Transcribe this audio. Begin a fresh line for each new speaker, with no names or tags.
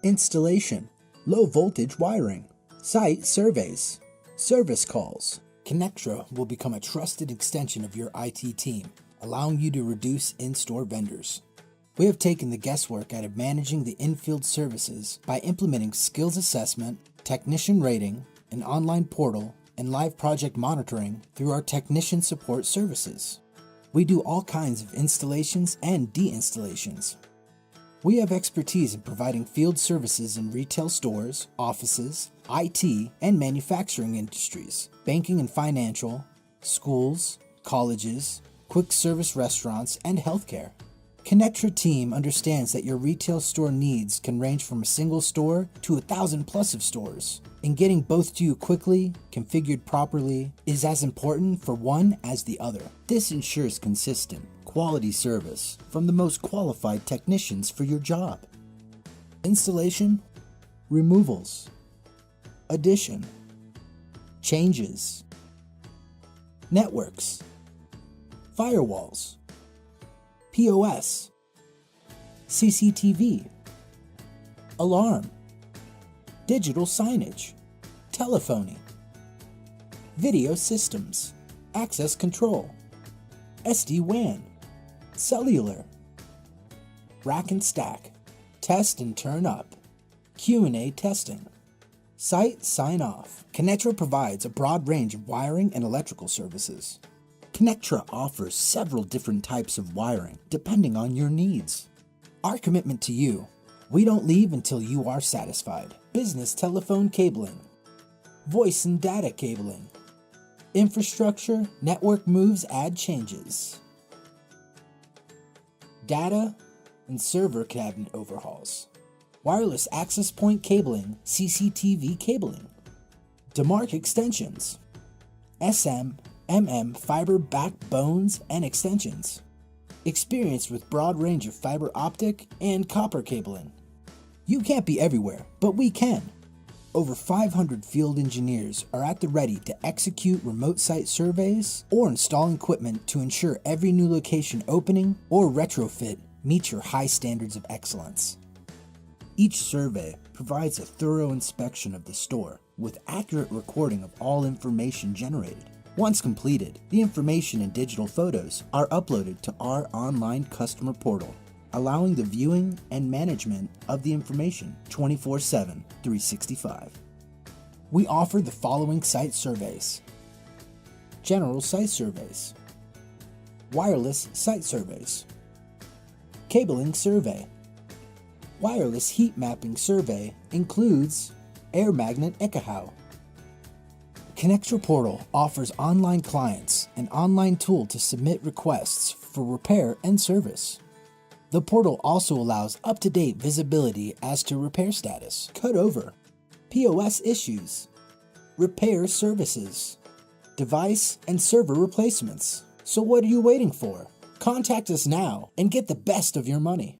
installation, low voltage wiring, site surveys, service calls. Connectra will become a trusted extension of your IT team, allowing you to reduce in-store vendors. We have taken the guesswork out of managing the in-field services by implementing skills assessment, technician rating, an online portal, and live project monitoring through our technician support services. We do all kinds of installations and de-installations. We have expertise in providing field services in retail stores, offices, IT, and manufacturing industries, banking and financial, schools, colleges, quick service restaurants, and healthcare. Connectra team understands that your retail store needs can range from a single store to 1,000 plus of stores, and getting both to you quickly, configured properly, is as important for one as the other. This ensures consistent, quality service from the most qualified technicians for your job. Installation, removals, addition, changes, networks, firewalls, POS, CCTV, alarm, digital signage, telephony, video systems, access control, SD-WAN, cellular, rack and stack, test and turn up, Q&A testing, site sign-off. Connectra provides a broad range of wiring and electrical services. Connectra offers several different types of wiring depending on your needs. Our commitment to you: we don't leave until you are satisfied. Business telephone cabling, voice and data cabling, infrastructure, network moves, add changes, data and server cabinet overhauls, wireless access point cabling, CCTV cabling, DeMarc extensions, SM, MM fiber backbones and extensions, experience with broad range of fiber optic and copper cabling. You can't be everywhere, but we can. Over 500 field engineers are at the ready to execute remote site surveys or install equipment to ensure every new location opening or retrofit meets your high standards of excellence. Each survey provides a thorough inspection of the store with accurate recording of all information generated. Once completed, the information and digital photos are uploaded to our online customer portal, allowing the viewing and management of the information 24/7, 365. We offer the following site surveys: general site surveys, wireless site surveys, cabling survey. Wireless heat mapping survey includes air magnet Ekahau. Connectra Portal offers online clients an online tool to submit requests for repair and service. The portal also allows up-to-date visibility as to repair status, cutover, POS issues, repair services, device and server replacements. So what are you waiting for? Contact us now and get the best of your money.